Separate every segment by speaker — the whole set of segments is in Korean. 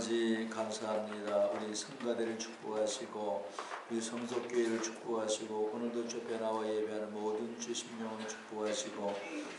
Speaker 1: 아버지 감사합니다. 우리 성가대를 축복하시고 우리 성속교회를 축복하시고 오늘도 주변에 나와 예배하는 모든 주 심령을 축복하시고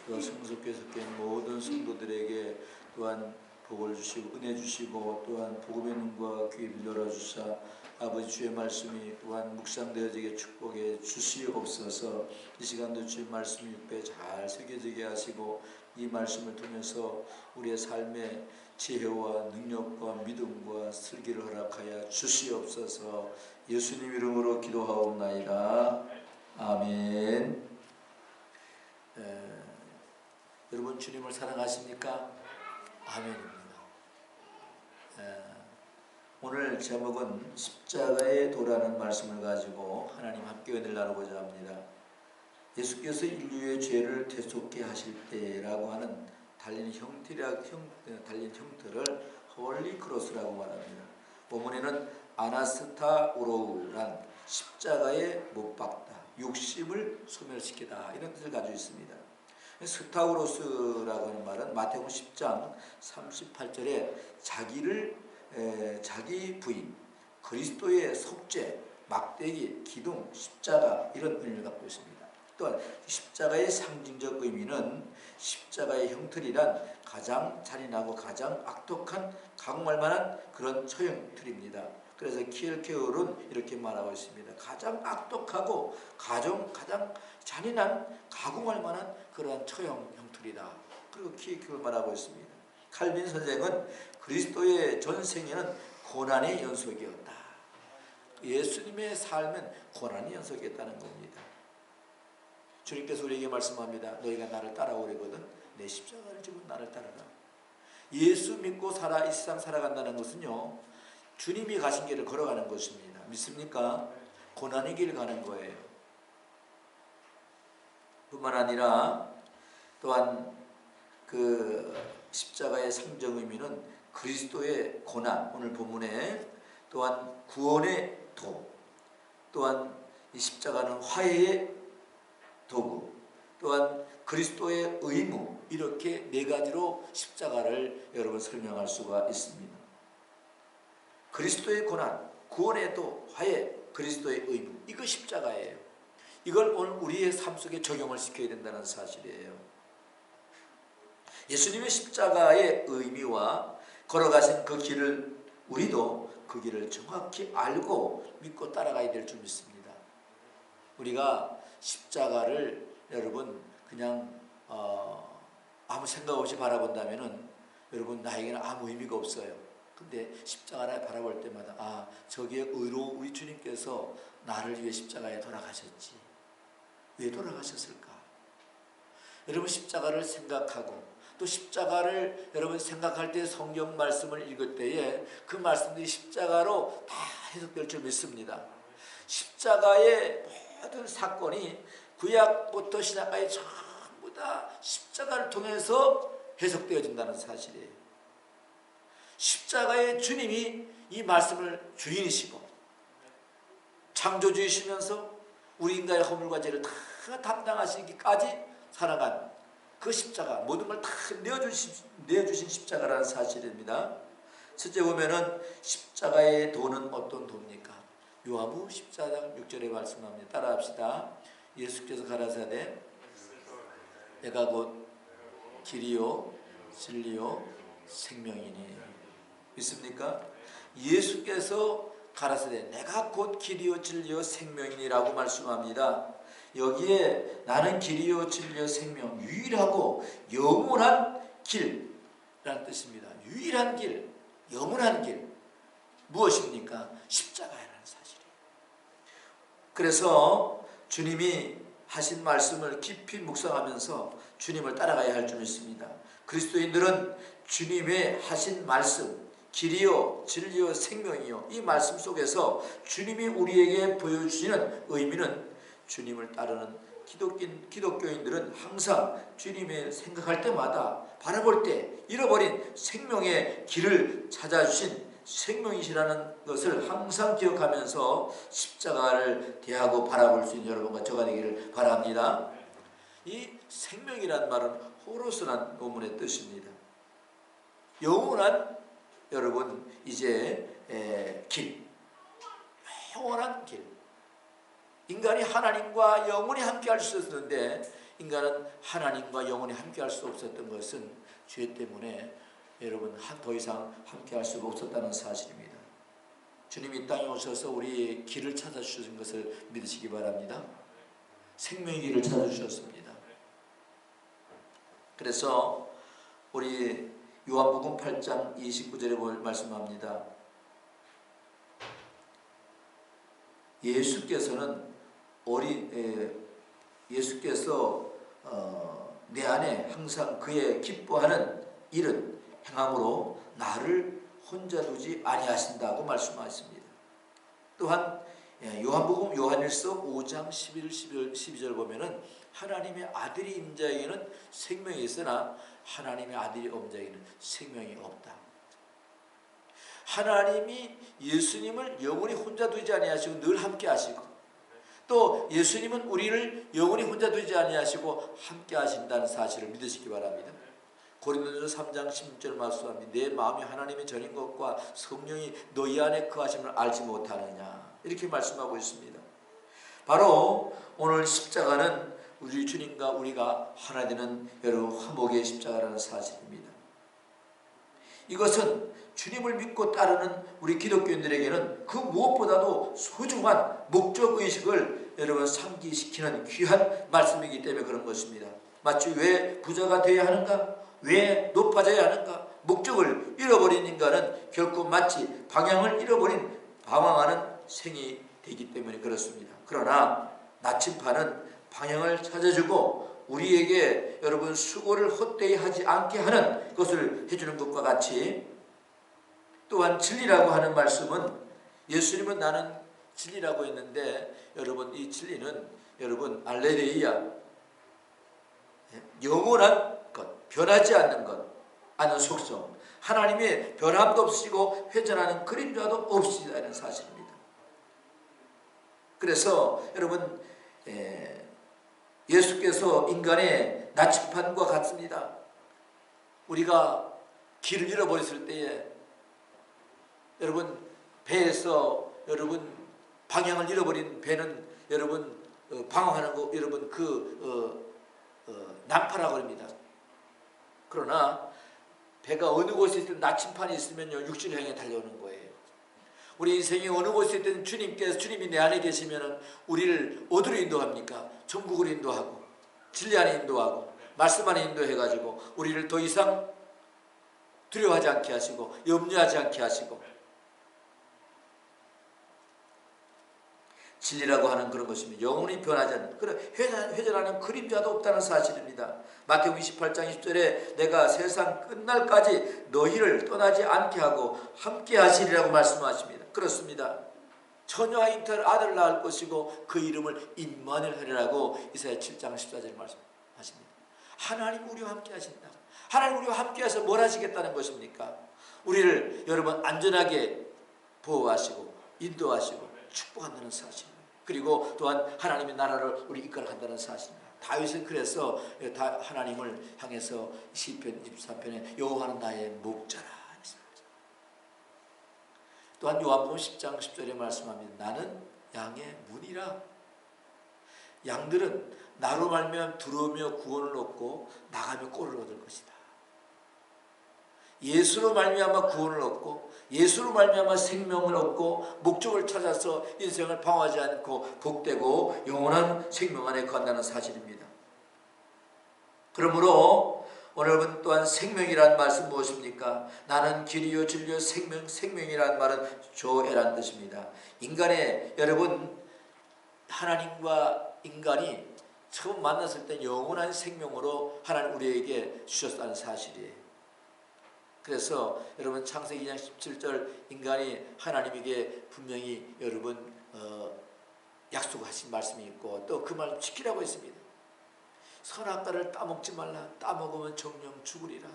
Speaker 1: 또 성속교회 속해 있는 모든 성도들에게 또한 복을 주시고 은혜 주시고 또한 복음의 눈과 귀를 열어주사 아버지 주의 말씀이 또한 묵상되어지게 축복해 주시옵소서. 이 시간도 주의 말씀이 육배에 잘 새겨지게 하시고 이 말씀을 통해서 우리의 삶의 지혜와 능력과 믿음과 슬기를 허락하여 주시옵소서. 예수님 이름으로 기도하옵나이다. 아멘. 여러분 주님을 사랑하십니까? 아멘입니다. 오늘 제목은 십자가의 도라는 말씀을 가지고 하나님 함께 은혜를 나누고자 합니다. 예수께서 인류의 죄를 대속케 하실 때라고 하는 달린 형태를 홀리 크로스라고 말합니다. 본문에는 아나스타우로우란 십자가에 못 박다, 육심을 소멸시키다 이런 뜻을 가지고 있습니다. 스타우로스라고 하는 말은 마태복음 10장 38절에 자기 부인, 그리스도의 속죄, 막대기, 기둥, 십자가 이런 의미를 갖고 있습니다. 또한 십자가의 상징적 의미는 십자가의 형틀이란 가장 잔인하고 가장 악독한 가공할 만한 그런 처형틀입니다. 그래서 키엘케어는 이렇게 말하고 있습니다. 가장 악독하고 가장 잔인한 가공할 만한 그러한 처형 형틀이다. 그리고 키엘케어를 말하고 있습니다. 칼빈 선생은 그리스도의 전생에는 고난의 연속이었다. 예수님의 삶은 고난의 연속이었다는 겁니다. 주님께서 우리에게 말씀합니다. 너희가 나를 따라오려거든 내 십자가를 지고 나를 따르라. 예수 믿고 이 세상 살아간다는 것은요, 주님이 가신 길을 걸어가는 것입니다. 믿습니까? 고난의 길을 가는 거예요. 뿐만 아니라 또한 그 십자가의 상정 의미는 그리스도의 고난, 오늘 본문에 또한 구원의 도, 또한 이 십자가는 화해의 도구, 또한 그리스도의 의무, 이렇게 네 가지로 십자가를 여러분 설명할 수가 있습니다. 그리스도의 고난, 구원의 도, 화해, 그리스도의 의무, 이거 십자가예요. 이걸 오늘 우리의 삶 속에 적용을 시켜야 된다는 사실이에요. 예수님의 십자가의 의미와 걸어가신 그 길을 우리도 그 길을 정확히 알고 믿고 따라가야 될 줄 믿습니다. 우리가 십자가를 여러분 그냥 아무 생각 없이 바라본다면은 여러분 나에게는 아무 의미가 없어요. 근데 십자가를 바라볼 때마다 저기에 의로운 우리 주님께서 나를 위해 십자가에 돌아가셨지. 왜 돌아가셨을까? 여러분 십자가를 생각하고 또 십자가를 여러분 생각할 때 성경 말씀을 읽을 때에 그 말씀들이 십자가로 다 해석될 줄 믿습니다. 십자가의 모든 사건이 구약부터 신약까지 전부 다 십자가를 통해서 해석되어진다는 사실이에요. 십자가의 주님이 이 말씀을 주인이시고 창조주이시면서 우리 인간의 허물과 죄를 다 담당하시기까지 살아간 그 십자가, 모든 걸 다 내어주신 십자가라는 사실입니다. 실제 보면은 십자가의 도는 어떤 도입니까? 요한복음 14장 6절에 말씀합니다. 따라합시다. 예수께서 가라사대 내가 곧 길이요 진리요 생명이니. 믿습니까? 예수께서 가라사대 내가 곧 길이요 진리요 생명이니라고 말씀합니다. 여기에 나는 길이요 진리요 생명, 유일하고 영원한 길이라는 뜻입니다. 유일한 길, 영원한 길, 무엇입니까? 십자가라는 사실이에요. 그래서 주님이 하신 말씀을 깊이 묵상하면서 주님을 따라가야 할 줄 믿습니다. 그리스도인들은 주님의 하신 말씀, 길이요 진리요 생명이요, 이 말씀 속에서 주님이 우리에게 보여주시는 의미는 주님을 따르는 기독교인들은 항상 주님을 생각할 때마다 바라볼 때 잃어버린 생명의 길을 찾아주신 생명이시라는 것을 항상 기억하면서 십자가를 대하고 바라볼 수 있는 여러분과 저가 되기를 바랍니다. 이 생명이란 말은 호로스란 원문의 뜻입니다. 영원한 여러분 이제 길, 영원한 길. 인간이 하나님과 영원히 함께할 수 있었는데 인간은 하나님과 영원히 함께할 수 없었던 것은 죄 때문에 여러분 더 이상 함께할 수가 없었다는 사실입니다. 주님이 이 땅에 오셔서 우리의 길을 찾아주신 것을 믿으시기 바랍니다. 생명의 길을 찾아주셨습니다. 그래서 우리 요한복음 8장 29절에 말씀합니다. 예수께서 내 안에 항상 그의 기뻐하는 일은 행함으로 나를 혼자 두지 아니하신다고 말씀하십니다. 또한 요한복음 요한일서 5장 11, 12절 보면은 하나님의 아들이 있는 자에게는 생명이 있으나 하나님의 아들이 없는 자에게는 생명이 없다. 하나님이 예수님을 영원히 혼자 두지 아니하시고 늘 함께 하시고 또 예수님은 우리를 영원히 혼자 두지 아니하시고 함께 하신다는 사실을 믿으시기 바랍니다. 고린도전서 3장 16절 말씀합니다. 내 마음이 하나님의 전인 것과 성령이 너희 안에 거하심을 알지 못하느냐 이렇게 말씀하고 있습니다. 바로 오늘 십자가는 우리 주님과 우리가 하나 되는 여러분 화목의 십자가라는 사실입니다. 이것은 주님을 믿고 따르는 우리 기독교인들에게는 그 무엇보다도 소중한 목적의식을 여러분 상기시키는 귀한 말씀이기 때문에 그런 것입니다. 마치 왜 부자가 되어야 하는가? 왜 높아져야 하는가? 목적을 잃어버린 인간은 결코 마치 방향을 잃어버린 방황하는 생이 되기 때문에 그렇습니다. 그러나 나침반은 방향을 찾아주고 우리에게 여러분 수고를 헛되이 하지 않게 하는 것을 해주는 것과 같이 또한 진리라고 하는 말씀은 예수님은 나는 진리라고 했는데 여러분 이 진리는 여러분 알레르기야 영원한 것, 변하지 않는 것, 아는 속성 하나님의 변함도 없으시고 회전하는 그림자도 없으시다는 사실입니다. 그래서 여러분 예수께서 인간의 나침반과 같습니다. 우리가 길을 잃어버렸을 때에 여러분 배에서 여러분 방향을 잃어버린 배는 여러분 방황하는 거 여러분 난파라고 합니다. 그러나 배가 어느 곳에 있든 나침반이 있으면요 육신을 향해 달려오는 거예요. 우리 인생이 어느 곳에 있든 주님이 내 안에 계시면은 우리를 어디로 인도합니까? 천국으로 인도하고 진리 안에 인도하고 말씀 안에 인도해가지고 우리를 더 이상 두려워하지 않게 하시고 염려하지 않게 하시고 진리라고 하는 그런 것입니다. 영원히 변하지 않는 그런 회전하는 그림자도 없다는 사실입니다. 마태복음 28장 20절에 내가 세상 끝날까지 너희를 떠나지 않게 하고 함께 하시리라고 말씀하십니다. 그렇습니다. 처녀와 잉태할 아들을 낳을 것이고 그 이름을 임마누엘 하리라고 이사야 7장 14절 말씀하십니다. 하나님 우리와 함께 하신다. 하나님 우리와 함께 해서 뭘 하시겠다는 것입니까? 우리를 여러분 안전하게 보호하시고 인도하시고 축복한다는 사실입니다. 그리고 또한 하나님의 나라를 우리 이끌어간다는 사실입니다. 다윗은 그래서 하나님을 향해서 시편 23편에 여호와는 나의 목자라 했습니다. 또한 요한복음 10장 10절에 말씀합니다. 나는 양의 문이라. 양들은 나로 말미암아 들어오며 구원을 얻고 나가며 꼴을 얻을 것이다. 예수로 말미암아 구원을 얻고 예수로 말미암아 생명을 얻고 목적을 찾아서 인생을 방황하지 않고 복되고 영원한 생명 안에 거한다는 사실입니다. 그러므로 오늘 또한 생명이라는 말씀 무엇입니까? 나는 길이요 진리요 생명이라는 말은 조애라는 뜻입니다. 인간의 여러분 하나님과 인간이 처음 만났을 때 영원한 생명으로 하나님 우리에게 주셨다는 사실이에요. 그래서 여러분 창세기 2장 17절 인간이 하나님에게 분명히 여러분 약속하신 말씀이 있고 또 그 말 지키라고 했습니다. 선악과를 따먹지 말라. 따먹으면 정령 죽으리라.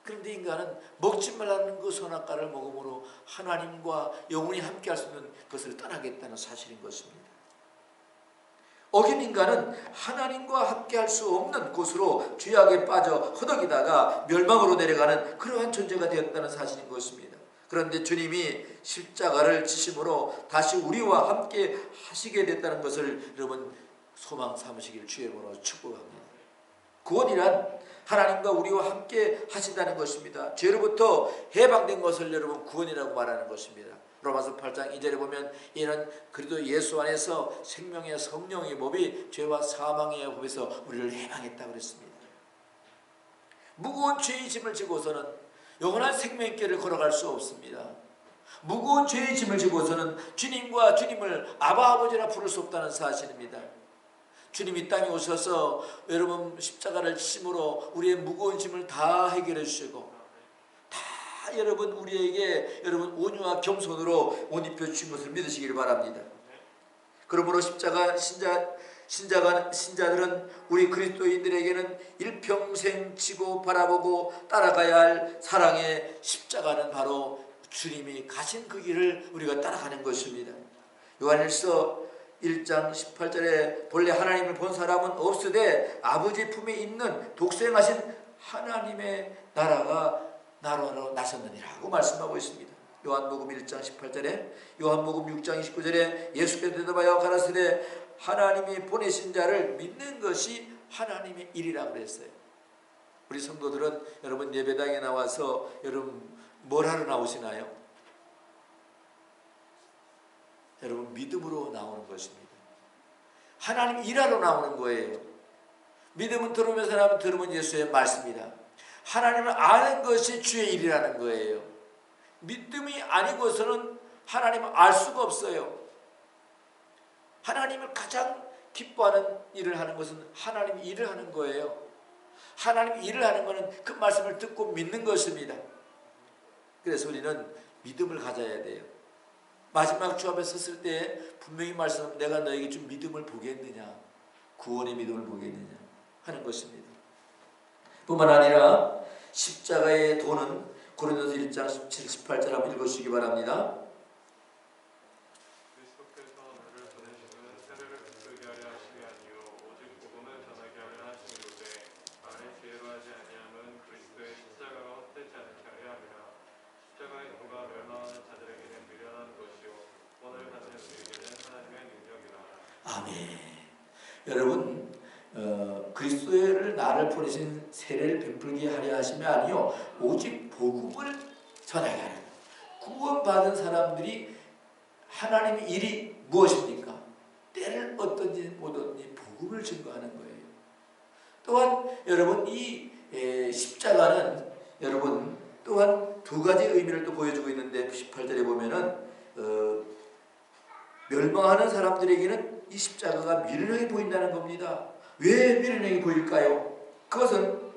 Speaker 1: 그런데 인간은 먹지 말라는 그 선악과를 먹음으로 하나님과 영원히 함께할 수 있는 것을 떠나겠다는 사실인 것입니다. 어긴 인간은 하나님과 함께할 수 없는 곳으로 죄악에 빠져 허덕이다가 멸망으로 내려가는 그러한 존재가 되었다는 사실인 것입니다. 그런데 주님이 십자가를 지심으로 다시 우리와 함께 하시게 됐다는 것을 여러분 소망 삼으시길 주의 이름으로 축복합니다. 구원이란 하나님과 우리와 함께 하신다는 것입니다. 죄로부터 해방된 것을 여러분 구원이라고 말하는 것입니다. 로마서 8장 2절에 보면 이는 그리스도 예수 안에서 생명의 성령의 법이 죄와 사망의 법에서 우리를 해방했다고 그랬습니다. 무거운 죄의 짐을 지고서는 영원한 생명의 길을 걸어갈 수 없습니다. 무거운 죄의 짐을 지고서는 주님과 주님을 아바 아버지라 부를 수 없다는 사실입니다. 주님이 땅에 오셔서 여러분 십자가를 지심으로 우리의 무거운 짐을 다 해결해 주시고 다 여러분 우리에게 여러분 온유와 겸손으로 옷 입혀 주신 것을 믿으시기를 바랍니다. 그러므로 십자가 신자들은 우리 그리스도인들에게는 일평생 지고 바라보고 따라가야 할 사랑의 십자가는 바로 주님이 가신 그 길을 우리가 따라가는 것입니다. 요한일서 1장 18절에 본래 하나님을 본 사람은 없으되 아버지 품에 있는 독생하신 하나님의 나라가 나라로 나섰느니라고 말씀하고 있습니다. 요한복음 1장 18절에 요한복음 6장 29절에 예수께서 대답하여 가라사대 하나님이 보내신 자를 믿는 것이 하나님의 일이라고 그랬어요. 우리 성도들은 여러분 예배당에 나와서 여러분 뭘 하러 나오시나요? 여러분 믿음으로 나오는 것입니다. 하나님 일하러 나오는 거예요. 믿음은 들으면 사람은 들으면 예수의 말씀이다. 하나님을 아는 것이 주의 일이라는 거예요. 믿음이 아니고서는 하나님을 알 수가 없어요. 하나님을 가장 기뻐하는 일을 하는 것은 하나님 일을 하는 거예요. 하나님 일을 하는 것은 그 말씀을 듣고 믿는 것입니다. 그래서 우리는 믿음을 가져야 돼요. 마지막 주 앞에 섰을 때 분명히 말씀하면 내가 너에게 좀 믿음을 보겠느냐, 구원의 믿음을 보겠느냐 하는 것입니다. 뿐만 아니라 십자가의 도는 고린도서 1장 17, 18절 한번 읽으시기 바랍니다. 아멘. 여러분 그리스도를 나를 보내신 세례를 베풀게 하려 하심이 아니요 오직 복음을 전하게 하라. 구원받은 사람들이 하나님의 일이 무엇입니까? 때를 어떤지 못하든지 복음을 증거하는 거예요. 또한 여러분 이 십자가는 여러분 또한 두 가지 의미를 또 보여주고 있는데 18절에 보면은 멸망하는 사람들에게는 이 십자가가 미련하게 보인다는 겁니다. 왜 미련하게 보일까요? 그것은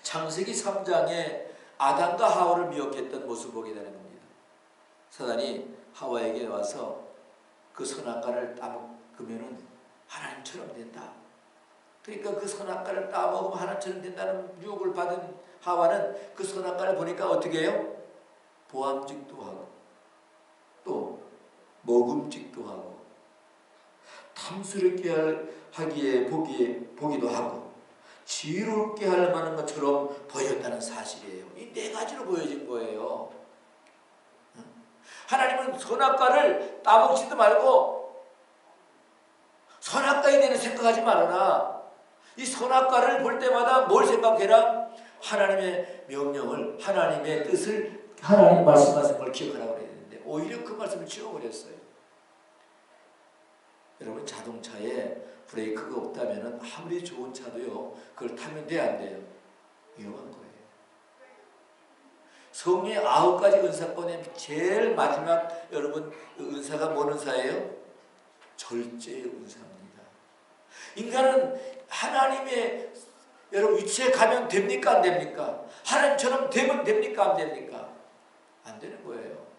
Speaker 1: 창세기 3장에 아담과 하와를 미혹했던 모습을 보게 되는 겁니다. 사단이 하와에게 와서 그 선악과를 따먹으면 하나님처럼 된다. 그러니까 그 선악과를 따먹으면 하나님처럼 된다는 유혹을 받은 하와는 그 선악과를 보니까 어떻게 해요? 보암직도 하고 또 먹음직도 하고 탐스럽게 하기에 보기도 하고 지혜롭게 할 만한 것처럼 보였다는 사실이에요. 이 네 가지로 보여진 거예요. 하나님은 선악과를 따먹지도 말고 선악과에 대해 생각하지 말아라. 이 선악과를 볼 때마다 뭘 생각해라? 하나님의 명령을, 하나님의 뜻을, 하나님 말씀하신 걸 기억하라고 그래야 되는데 오히려 그 말씀을 지워버렸어요. 여러분 자동차에 브레이크가 없다면 아무리 좋은 차도요 그걸 타면 돼 안 돼요? 위험한 거예요. 성령의 9가지 은사권의 제일 마지막 여러분 은사가 뭔 은사예요? 절제의 은사입니다. 인간은 하나님의 여러분 위치에 가면 됩니까 안 됩니까? 하나님처럼 되면 됩니까 안 됩니까? 안 되는 거예요.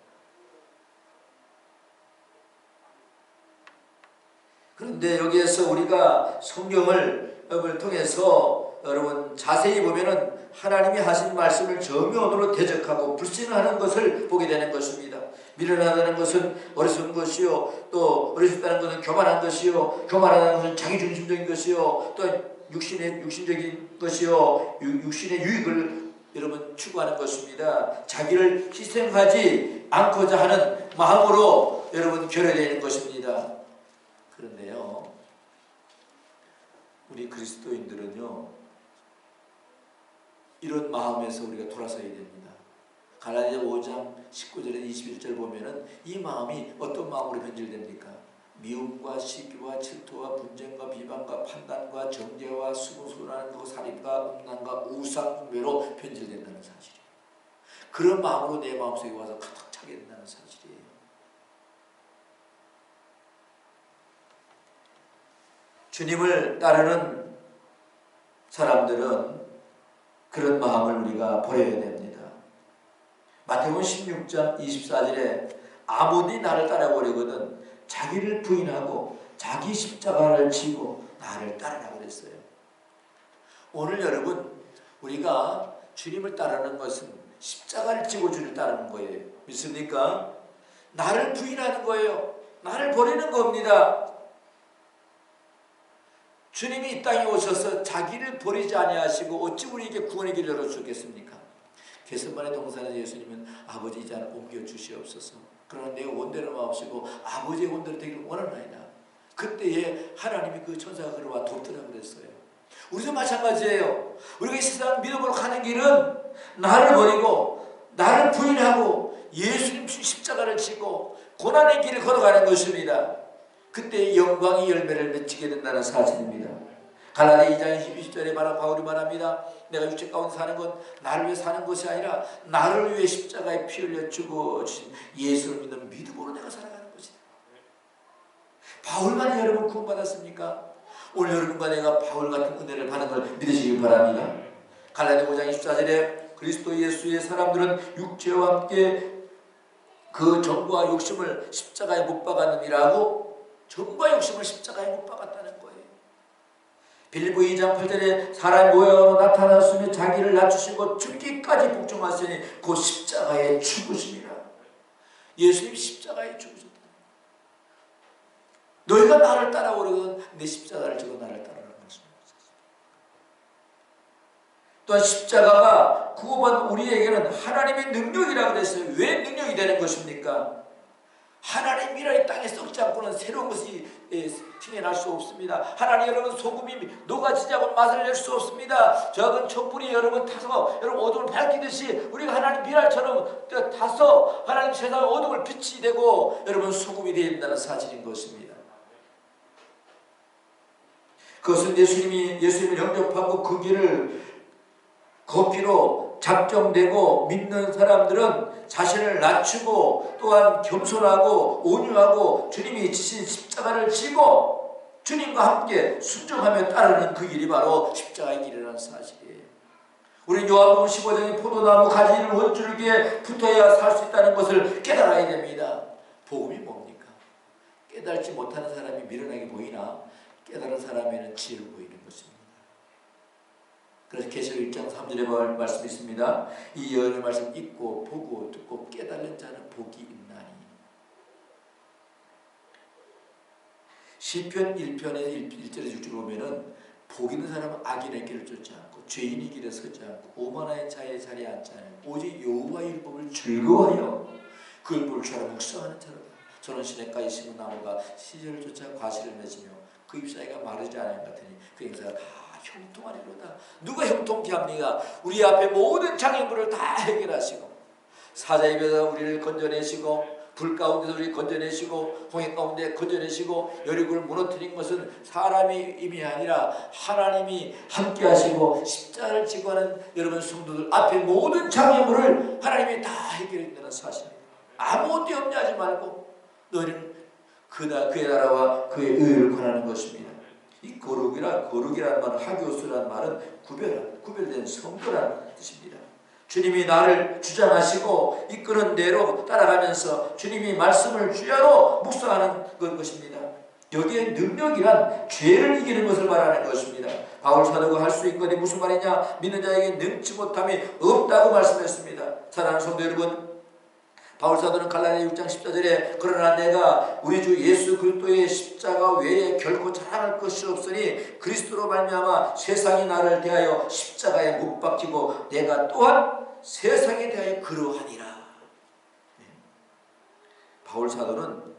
Speaker 1: 그런데 여기에서 우리가 성경을 통해서 여러분 자세히 보면은 하나님이 하신 말씀을 정면으로 대적하고 불신하는 것을 보게 되는 것입니다. 미련하다는 것은 어리석은 것이요, 또 어리석다는 것은 교만한 것이요, 교만하다는 것은 자기중심적인 것이요, 또 육신적인 것이요, 육신의 유익을 여러분 추구하는 것입니다. 자기를 희생하지 않고자 하는 마음으로 여러분 결여되어 있는 것입니다. 그런데요, 우리 그리스도인들은요, 이런 마음에서 우리가 돌아서야 됩니다. 갈라디아 5장 19절에서 21절 보면은 이 마음이 어떤 마음으로 변질됩니까? 미움과 시기와 질투와 분쟁과 비방과 판단과 정죄와 수고술하는 살인과 음란과 우상숭배로 변질된다는 사실이에요. 그런 마음으로 내 마음속에 와서 가득 차게 된다는 사실이에요. 주님을 따르는 사람들은 그런 마음을 우리가 버려야 됩니다. 마태복음 16장 24절에 아무리 나를 따라오려거든 자기를 부인하고 자기 십자가를 지고 나를 따르라고 그랬어요. 오늘 여러분, 우리가 주님을 따르는 것은 십자가를 지고 주를 따르는 거예요. 믿습니까? 나를 부인하는 거예요. 나를 버리는 겁니다. 주님이 이 땅에 오셔서 자기를 버리지 아니하시고 어찌 우리에게 구원의 길을 열어주겠습니까? 겟세마네 동산에서 예수님은 아버지 이 잔을 옮겨 주시옵소서. 그러나 내 원대로 마옵시고 아버지의 원대로 되기를 원하나이다. 그때에 하나님이 그 천사가 그를 돕더라고 그랬어요. 우리도 마찬가지예요. 우리가 이 세상 믿음으로 가는 길은 나를 버리고 나를 부인하고 예수님 십자가를 지고 고난의 길을 걸어가는 것입니다. 그때 영광의 열매를 맺히게 된다는 사실입니다. 갈라디아 2장 20절에 바울이 말합니다. 내가 육체 가운데 사는 건 나를 위해 사는 것이 아니라 나를 위해 십자가에 피 흘려 죽어주신 예수를 믿는 믿음으로 내가 살아가는 것이다. 바울만이 여러분 구원받았습니까? 오늘 여러분과 내가 바울 같은 은혜를 받는 걸 믿으시길 바랍니다. 갈라디아 5장 24절에 그리스도 예수의 사람들은 육체와 함께 그 정과 욕심을 십자가에 못 박았느니라고, 정과 욕심을 십자가에 못 박았다는 거예요. 빌립보 2장 8절에 사람의 모양으로 나타났으며 자기를 낮추시고 죽기까지 복종하시니 그 십자가에 죽으십니다. 예수님 십자가에 죽으셨다. 너희가 나를 따라오려거든 내 십자가를 지고 나를 따르라는 말씀입니다. 또한 십자가가 구원받은 우리에게는 하나님의 능력이라고 그랬어요. 왜 능력이 되는 것입니까? 하나님이라 이 땅에 썩지 않고는 새로운 것이 튀어날 수 없습니다. 하나님, 여러분 소금이 녹아지지 않고 맛을 낼 수 없습니다. 적은 촛불이 여러분 타서 여러분 어둠을 밝히듯이 우리가 하나님 미랄처럼 타서 하나님 세상 어둠을 빛이 되고 여러분 소금이 되어야 된다는 사실인 것입니다. 그것은 예수님을 영접하고 그 길을 걷기로 작정되고 믿는 사람들은 자신을 낮추고 또한 겸손하고 온유하고 주님이 지신 십자가를 지고 주님과 함께 순종하며 따르는 그 길이 바로 십자가의 길이라는 사실이에요. 우리 요한복음 15장의 포도나무 가지를 원줄기에 붙어야 살 수 있다는 것을 깨달아야 됩니다. 복음이 뭡니까? 깨달지 못하는 사람이 미련하게 보이나 깨달은 사람에는 지혜로 보이는 것입니다. 그래서 계시록 1장 3절에 말씀이 있습니다. 이 예언의 말씀 읽고 보고 듣고 깨달은 자는 복이 있나니. 시편 1편에서 1절에 6절 보면은 복 있는 사람은 악인의 길을 쫓지 않고 죄인의 길에 서지 않고 오만한 자의 자리에 앉지 않고 오직 여호와의 율법을 즐거워하여 그 율법을 주하라 묵상하는 자로다. 저는 시냇가에 심은 나무가 시절을 쫓아 과실을 맺으며 그 잎사귀가 마르지 않은 것 같으니 그 행사가 다 형통하리로다. 누가 형통케 합니까? 우리 앞에 모든 장애물을 다 해결하시고 사자의 입에서 우리를 건져내시고 불 가운데서 우리를 건져내시고 홍해 가운데 건져내시고 여리고를 무너뜨린 것은 사람의 힘이 아니라 하나님이 함께 하시고 십자가를 지고 하는 여러분 성도들 앞에 모든 장애물을 하나님이 다 해결했다는 사실입니다. 아무것도 염려하지 말고 너희는 그의 나라와 그의 의를 권하는 것입니다. 이 거룩이라는 말은 하교수라는 말은 구별된 성도라는 뜻입니다. 주님이 나를 주장하시고 이끄는 대로 따라가면서 주님이 말씀을 주야로 묵상하는 것입니다. 여기에 능력이란 죄를 이기는 것을 말하는 것입니다. 바울 사도가 할 수 있는 것이 무슨 말이냐? 믿는 자에게 능치 못함이 없다고 말씀했습니다. 사랑하는 성도 여러분, 바울사도는 갈라디아 6장 14절에 그러나 내가 우리 주 예수 그리스도의 십자가 외에 결코 자랑할 것이 없으니 그리스도로 말미암아 세상이 나를 대하여 십자가에 못 박히고 내가 또한 세상에 대하여 그러하니라. 바울사도는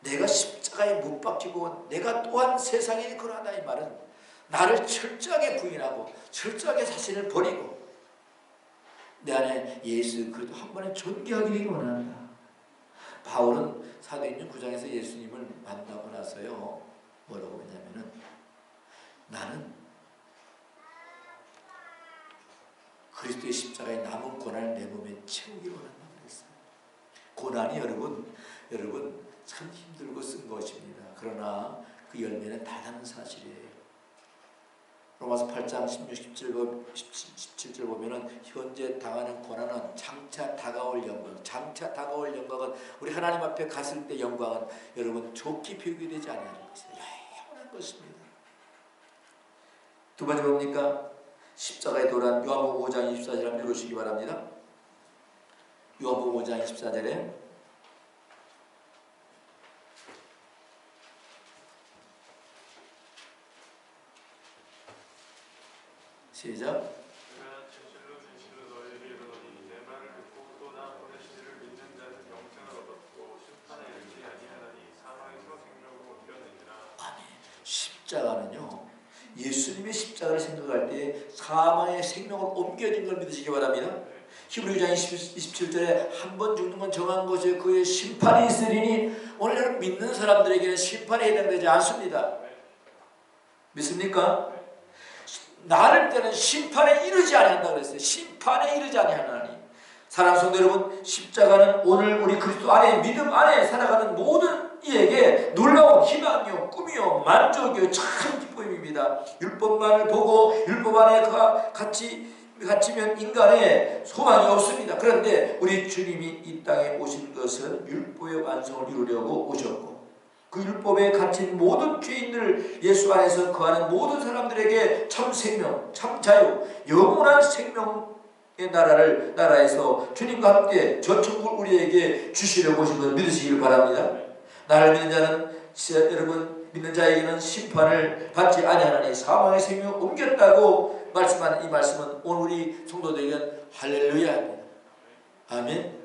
Speaker 1: 내가 십자가에 못 박히고 내가 또한 세상에 그러하다 이 말은 나를 철저하게 부인하고 철저하게 자신을 버리고 내 안에 예수 그리스도 한 번에 존귀하기를 원한다. 바울은 사도행전 9장에서 예수님을 만나고 나서요 뭐라고 했냐면은 나는 그리스도의 십자가에 남은 고난을 내 몸에 채우기를 원한다고 그랬어요. 고난이 여러분 참 힘들고 쓴 것입니다. 그러나 그 열매는 다른 사실이에요. 로마서 8장 17절 보면은 현재 당하는 고난은 장차 다가올 영광, 장차 다가올 영광은 우리 하나님 앞에 갔을 때 영광은 여러분 좋게 비교되지 않는 것이에요. 영원한 것입니다. 두 번째 뭡니까? 십자가의 도란 요한복음 5장 24절 한번 읽으시기 바랍니다. 요한복음 5장 24절에 시작.
Speaker 2: 내가 진실로 너희에게 이르노니 내 말을 듣고 또 나 보내신 이를 믿는 자는 영생을 얻었고 심판에 이르지 아니하나니 사망에서 생명으로 옮겨내니라.
Speaker 1: 아멘. 십자가는요 예수님의 십자가를 생각할 때 사망의 생명을 옮겨진 걸 믿으시기 바랍니다. 히브리서 2장 27절에 한 번 죽는 건 정한 것이요 그의 심판이 있으리니 오늘 믿는 사람들에게는 심판에 해당되지 않습니다. 믿습니까? 나를 때는 심판에 이르지 아니한다 그랬어요. 심판에 이르지 아니하나니. 사랑하는 성도 여러분, 십자가는 오늘 우리 그리스도 안에 믿음 안에 살아가는 모든 이에게 놀라운 희망이요 꿈이요 만족이요 참 기쁨입니다. 율법만을 보고 율법 안에 갇히면 인간의 소망이 없습니다. 그런데 우리 주님이 이 땅에 오신 것은 율법의 완성을 이루려고 오셨고 그 율법에 갇힌 모든 죄인들 예수 안에서 거하는 모든 사람들에게 참 생명, 참 자유, 영원한 생명의 나라에서 주님과 함께 저 천국을 우리에게 주시려고 오신 것을 믿으시길 바랍니다. 나를 믿는 자는 여러분 믿는 자에게는 심판을 받지 아니하나니 사망의 생명을 옮겼다고 말씀하는 이 말씀은 오늘 우리 성도들에게는 할렐루야입니다. 아멘.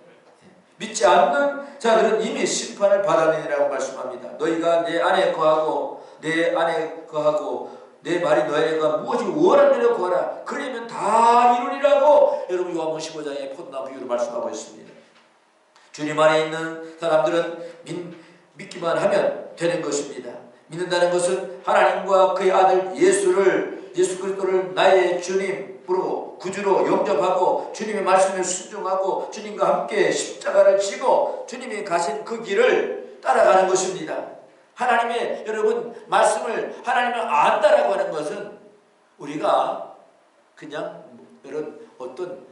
Speaker 1: 믿지 않는 자들은 이미 심판을 받아내리라고 말씀합니다. 너희가 내 안에 거하고 내 말이 너희 안에 거하고 무엇이 원하는 대로 거하라. 그러면 다 이루리라고 여러분 요한복음 15장의 포도나무 비유로 말씀하고 있습니다. 주님 안에 있는 사람들은 믿기만 하면 되는 것입니다. 믿는다는 것은 하나님과 그의 아들 예수 그리스도를 나의 주님으로 구주로 영접하고 주님의 말씀에 순종하고 주님과 함께 십자가를 지고 주님이 가신 그 길을 따라가는 것입니다. 하나님의 여러분 말씀을 하나님을 안다라고 하는 것은 우리가 그냥 이런 어떤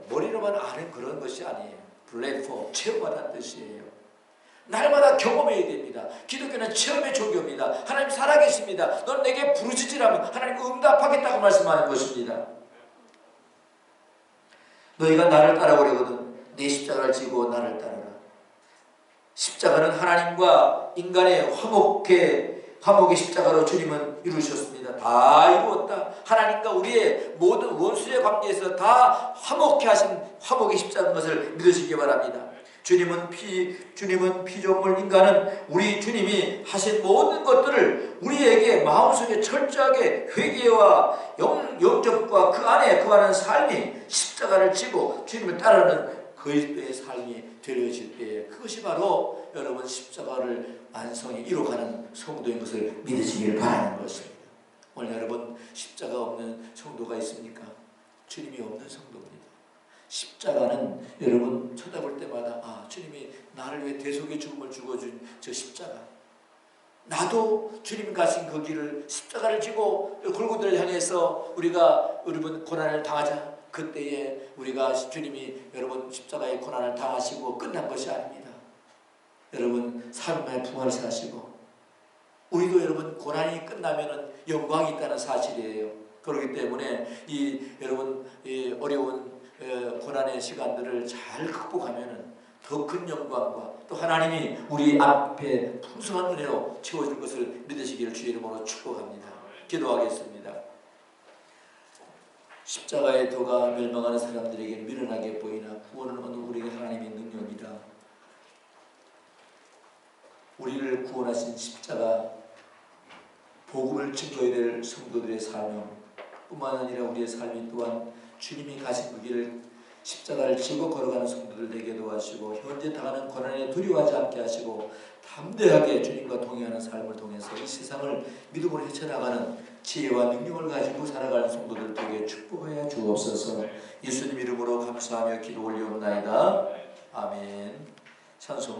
Speaker 1: 머리로만 아는 그런 것이 아니에요. 플랫폼 체험하다는 뜻이에요. 날마다 경험해야 됩니다. 기독교는 체험의 종교입니다. 하나님 살아계십니다. 넌 내게 부르짖으라면 하나님 응답하겠다고 말씀하는 것입니다. 너희가 나를 따라오려거든 내 십자가를 지고 나를 따르라. 십자가는 하나님과 인간의 화목의 십자가로 주님은 이루셨습니다. 다 이루었다. 하나님과 우리의 모든 원수의 관계에서 다 화목케 하신 화목의 십자가인 것을 믿으시기 바랍니다. 주님은 피조물 인간은 우리 주님이 하신 모든 것들을 우리에게 마음속에 철저하게 회개와 영접과 그 안에 거하는 삶이 십자가를 지고 주님을 따르는 그리스도의 삶이 되어질 때에 그것이 바로 여러분 십자가를 완성히 이루어가는 성도인 것을 믿으시길 바라는 것입니다. 오늘 여러분 십자가 없는 성도가 있습니까? 주님이 없는 성도입니다. 십자가는 여러분 쳐다볼 때마다 주님이 나를 위해 대속의 죽음을 죽어준 저 십자가, 나도 주님이 가신 그 길을 십자가를 지고 골고다를 향해서 우리가 여러분 고난을 당하자. 그때에 우리가 주님이 여러분 십자가의 고난을 당하시고 끝난 것이 아닙니다. 여러분 3일 만에 부활을 하시고 우리도 여러분 고난이 끝나면은 영광이 있다는 사실이에요. 그렇기 때문에 여러분 어려운 고난의 시간들을 잘 극복하면은 더 큰 영광과 또 하나님이 우리 앞에 풍성한 은혜로 채워줄 것을 믿으시기를 주의 이름으로 축복합니다. 기도하겠습니다. 십자가의 도가 멸망하는 사람들에게 미련하게 보이나 구원을 얻는 우리에게 하나님의 능력이다. 우리를 구원하신 십자가 복음을 증거해야 될 성도들의 삶 뿐만 아니라 우리의 삶이 또한 주님이 가신 그 길을 십자가를 지고 걸어가는 성도들 되게 도와주시고 현재 당하는 고난에 두려워하지 않게 하시고 담대하게 주님과 동행하는 삶을 통해서 이 세상을 믿음으로 헤쳐나가는 지혜와 능력을 가지고 살아가는 성도들 되게 축복하여 주옵소서. 예수님 이름으로 감사하며 기도 올리옵나이다. 아멘. 찬송